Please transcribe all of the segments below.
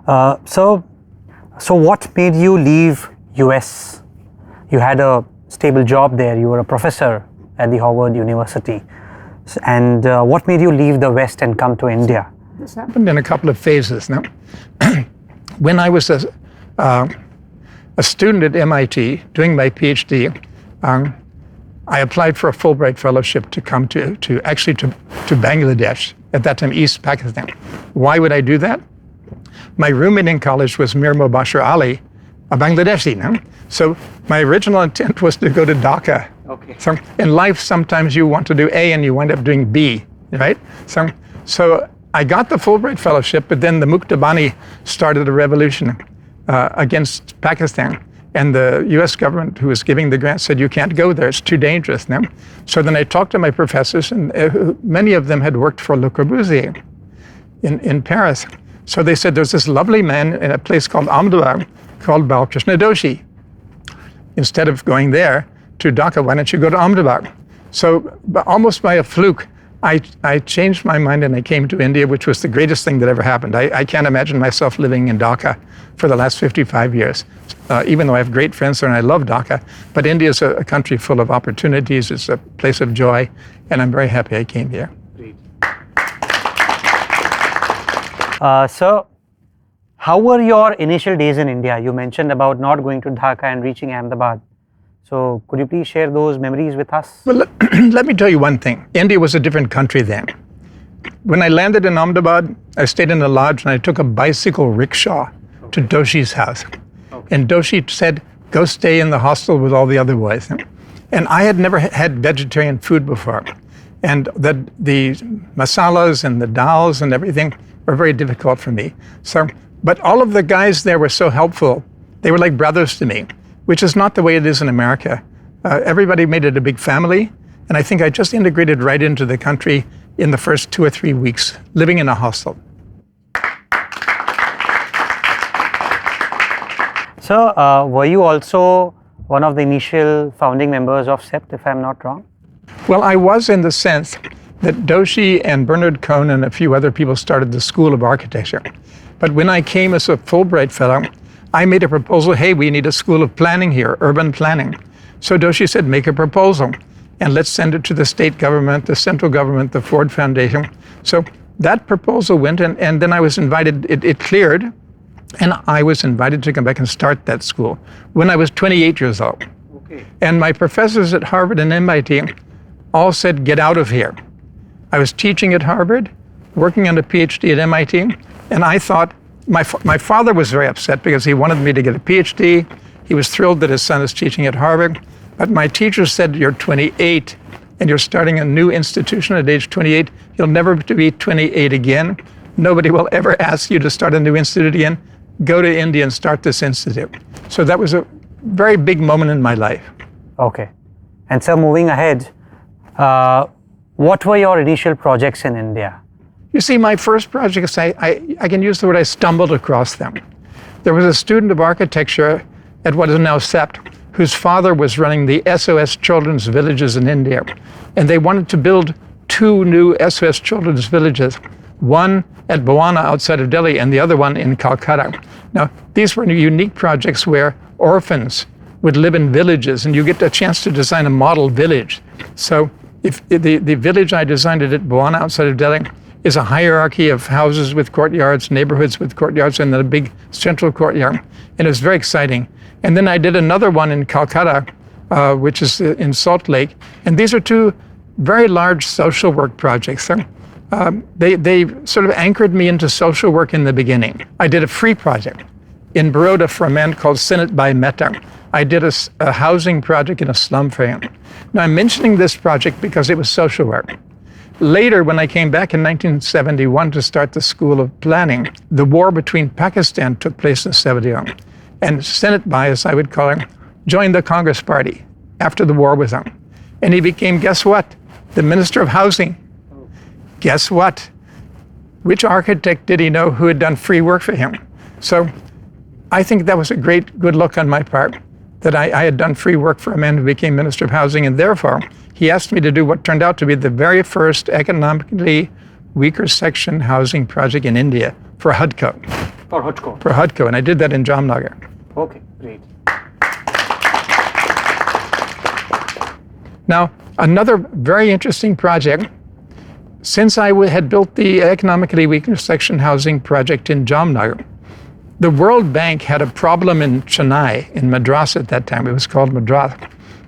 So what made you leave US? You had a stable job there. You were a professor at the Howard University. And what made you leave the West and come to India? This happened in a couple of phases. Now, when I was a student at MIT doing my PhD, I applied for a Fulbright fellowship to come to Bangladesh, at that time East Pakistan. Why would I do that? My roommate in college was Mir Mobashir Ali, a Bangladeshi. No? So my original intent was to go to Dhaka. Okay. So in life, sometimes you want to do A and you wind up doing B, right? So I got the Fulbright fellowship, but then the Muktabani started a revolution against Pakistan. And the US government who was giving the grant said, you can't go there, it's too dangerous now. So then I talked to my professors, and many of them had worked for Le Corbusier in Paris. So they said, there's this lovely man in a place called Ahmedabad called Balkrishna Doshi. Instead of going there to Dhaka, why don't you go to Ahmedabad? So almost by a fluke, I changed my mind and I came to India, which was the greatest thing that ever happened. I can't imagine myself living in Dhaka for the last 55 years, even though I have great friends there and I love Dhaka. But India is a country full of opportunities. It's a place of joy, and I'm very happy I came here. So, how were your initial days in India? You mentioned about not going to Dhaka and reaching Ahmedabad. So, could you please share those memories with us? Well, let me tell you one thing. India was a different country then. When I landed in Ahmedabad, I stayed in a lodge and I took a bicycle rickshaw to Doshi's house. Okay. And Doshi said, go stay in the hostel with all the other boys. And I had never had vegetarian food before. And the masalas and the dals and everything were very difficult for me. But all of the guys there were so helpful. They were like brothers to me, which is not the way it is in America. Everybody made it a big family. And I think I just integrated right into the country in the first 2 or 3 weeks, living in a hostel. So, were you also one of the initial founding members of CEPT, if I'm not wrong? Well, I was, in the sense that Doshi and Bernard Cohn and a few other people started the School of Architecture. But when I came as a Fulbright fellow, I made a proposal, hey, we need a school of planning here, urban planning. So Doshi said, make a proposal, and let's send it to the state government, the central government, the Ford Foundation. So that proposal went, and then I was invited, it cleared, and I was invited to come back and start that school when I was 28 years old. Okay. And my professors at Harvard and MIT all said, get out of here. I was teaching at Harvard, working on a PhD at MIT, and I thought, my father was very upset because he wanted me to get a PhD. He was thrilled that his son is teaching at Harvard. But my teacher said, you're 28 and you're starting a new institution at age 28. You'll never be 28 again. Nobody will ever ask you to start a new institute again. Go to India and start this institute. So that was a very big moment in my life. Okay. And so moving ahead, what were your initial projects in India? You see, my first projects, I can use the word I stumbled across them. There was a student of architecture at what is now CEPT, whose father was running the SOS Children's Villages in India. And they wanted to build 2 new SOS Children's Villages, one at Bhuwana outside of Delhi and the other one in Calcutta. Now, these were unique projects where orphans would live in villages, and you get a chance to design a model village. So if the village I designed it at Bhuwana outside of Delhi is a hierarchy of houses with courtyards, neighborhoods with courtyards, and then a big central courtyard. And it was very exciting. And then I did another one in Calcutta, which is in Salt Lake. And these are 2 very large social work projects. They sort of anchored me into social work in the beginning. I did a free project in Baroda for a man called Sinat Bhai Mehta. I did a housing project in a slum for him. Now, I'm mentioning this project because it was social work. Later, when I came back in 1971 to start the School of Planning, the war between Pakistan took place in 71. And Sinat Bhai, as I would call him, joined the Congress Party after the war was on. And he became, guess what? The Minister of Housing. Guess what? Which architect did he know who had done free work for him? So I think that was a good look on my part, that I had done free work for a man who became Minister of Housing, and therefore he asked me to do what turned out to be the very first economically weaker section housing project in India for HUDCO. For HUDCO. For HUDCO, and I did that in Jamnagar. Okay, great. Now, another very interesting project, since I had built the economically weaker section housing project in Jamnagar, the World Bank had a problem in Chennai, in Madras at that time. It was called Madras.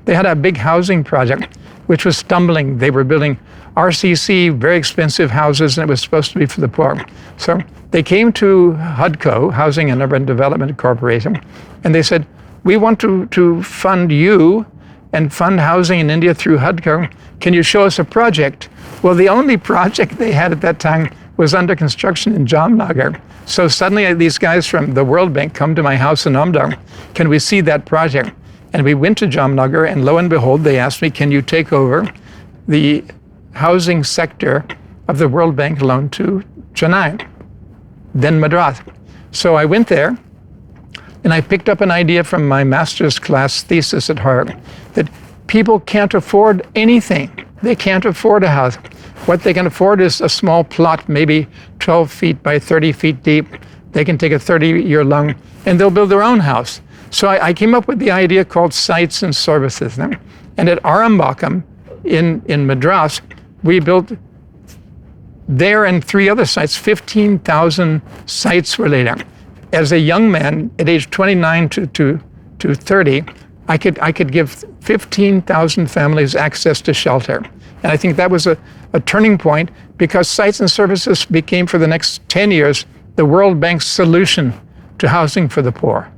They had a big housing project which was stumbling. They were building RCC, very expensive houses, and it was supposed to be for the poor. So they came to HUDCO, Housing and Urban Development Corporation, and they said, we want to fund you and fund housing in India through HUDCO. Can you show us a project? Well, the only project they had at that time was under construction in Jamnagar. So suddenly these guys from the World Bank come to my house in Ahmedabad. Can we see that project? And we went to Jamnagar, and lo and behold, they asked me, can you take over the housing sector of the World Bank loan to Chennai, then Madras? So I went there, and I picked up an idea from my master's class thesis at Harvard that people can't afford anything. They can't afford a house. What they can afford is a small plot, maybe 12 feet by 30 feet deep. They can take a 30-year loan, and they'll build their own house. So I came up with the idea called sites and services. And at Arambakam in Madras, we built there and 3 other sites, 15,000 sites were laid out. As a young man, at age 29 to 30, I could give 15,000 families access to shelter. And I think that was a turning point, because sites and services became, for the next 10 years, the World Bank's solution to housing for the poor.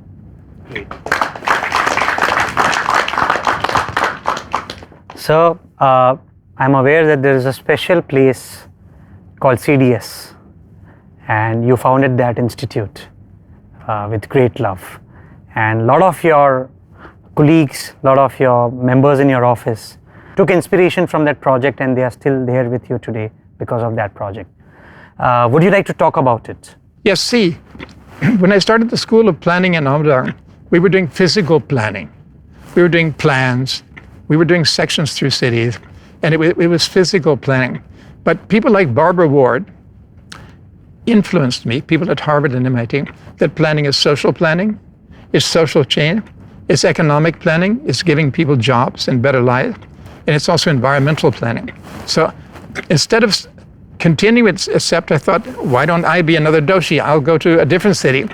So, I'm aware that there is a special place called CDS, and you founded that institute with great love. And a lot of your colleagues, a lot of your members in your office took inspiration from that project, and they are still there with you today because of that project. Would you like to talk about it? Yes, see, when I started the School of Planning in Ahmedabad, we were doing physical planning. We were doing plans. We were doing sections through cities, and it was physical planning. But people like Barbara Ward influenced me, people at Harvard and MIT, that planning is social planning, it's social change, it's economic planning, it's giving people jobs and better lives, and it's also environmental planning. So instead of continuing at CEPT, I thought, why don't I be another Doshi? I'll go to a different city,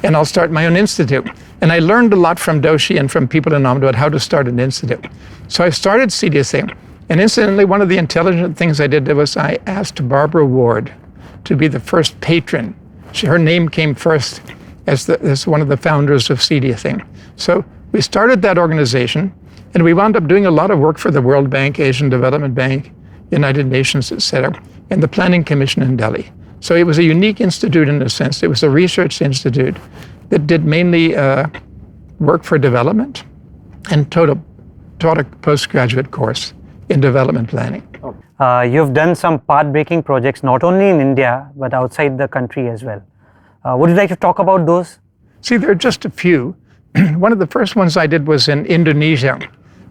and I'll start my own institute. And I learned a lot from Doshi and from people in Ahmedabad how to start an institute. So I started CDSA. And incidentally, one of the intelligent things I did was I asked Barbara Ward to be the first patron. Her name came first as one of the founders of CDSA. So we started that organization, and we wound up doing a lot of work for the World Bank, Asian Development Bank, United Nations, etc., and the Planning Commission in Delhi. So it was a unique institute in a sense. It was a research institute that did mainly work for development and taught a postgraduate course in development planning. You've done some path-breaking projects not only in India but outside the country as well. Would you like to talk about those? See, there are just a few. One of the first ones I did was in Indonesia,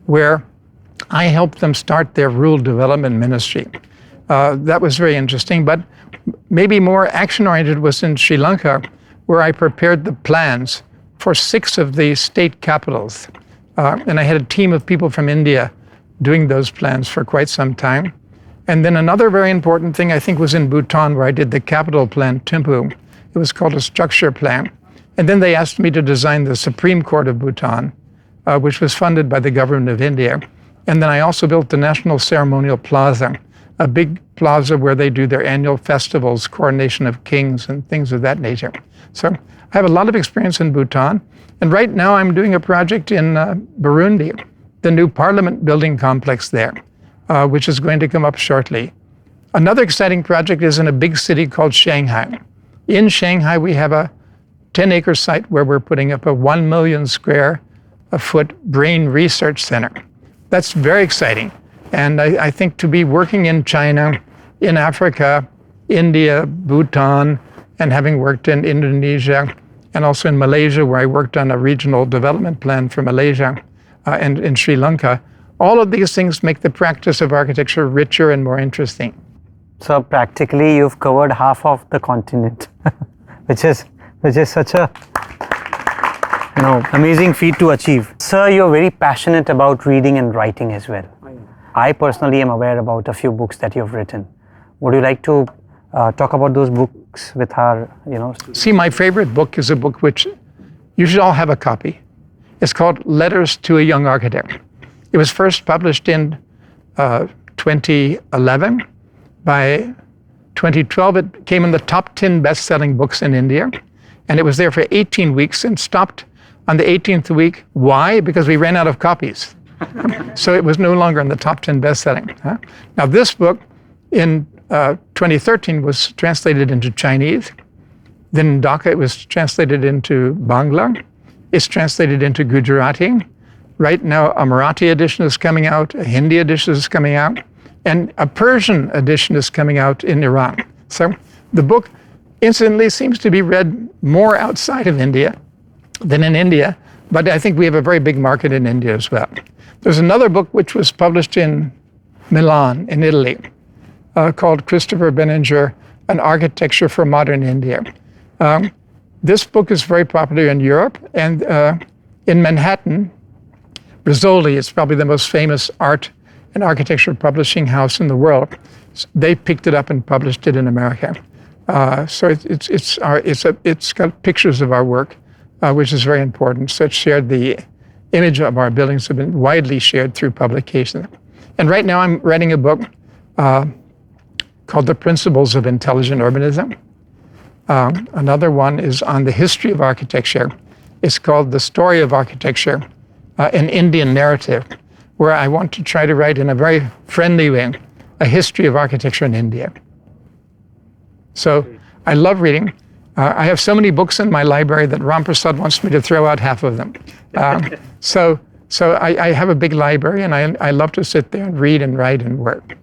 where I helped them start their rural development ministry. That was very interesting, but maybe more action-oriented was in Sri Lanka, where I prepared the plans for 6 of the state capitals. And I had a team of people from India doing those plans for quite some time. And then another very important thing, I think, was in Bhutan, where I did the capital plan, Thimphu. It was called a structure plan. And then they asked me to design the Supreme Court of Bhutan, which was funded by the government of India. And then I also built the National Ceremonial Plaza, a big plaza where they do their annual festivals, coronation of kings and things of that nature. So I have a lot of experience in Bhutan. And right now I'm doing a project in Burundi, the new parliament building complex there, which is going to come up shortly. Another exciting project is in a big city called Shanghai. In Shanghai, we have a 10-acre site where we're putting up a 1 million square foot brain research center. That's very exciting. And I think to be working in China, in Africa, India, Bhutan, and having worked in Indonesia, and also in Malaysia, where I worked on a regional development plan for Malaysia, and in Sri Lanka, all of these things make the practice of architecture richer and more interesting. So practically you've covered half of the continent, which is which is such a amazing feat to achieve. Sir, you're very passionate about reading and writing as well. I personally am aware about a few books that you've written. Would you like to talk about those books with our, See, my favorite book is a book which you should all have a copy. It's called Letters to a Young Architect. It was first published in 2011. By 2012, it came in the top 10 best-selling books in India. And it was there for 18 weeks and stopped on the 18th week. Why? Because we ran out of copies. So it was no longer in the top 10 best-selling. Now, this book in 2013 was translated into Chinese. Then in Dhaka, it was translated into Bangla. It's translated into Gujarati. Right now, a Marathi edition is coming out, a Hindi edition is coming out, and a Persian edition is coming out in Iran. So the book, incidentally, seems to be read more outside of India than in India, but I think we have a very big market in India as well. There's another book which was published in Milan, in Italy, called Christopher Benninger, An Architecture for Modern India. This book is very popular in Europe, and in Manhattan, Rizzoli is probably the most famous art and architecture publishing house in the world. They picked it up and published it in America. So it's got pictures of our work, which is very important. So it's shared, the image of our buildings have been widely shared through publication. And right now I'm writing a book called The Principles of Intelligent Urbanism. Another one is on the history of architecture. It's called The Story of Architecture, an Indian Narrative, where I want to try to write in a very friendly way a history of architecture in India. So I love reading. I have so many books in my library that Ram Prasad wants me to throw out half of them. So I have a big library, and I love to sit there and read and write and work.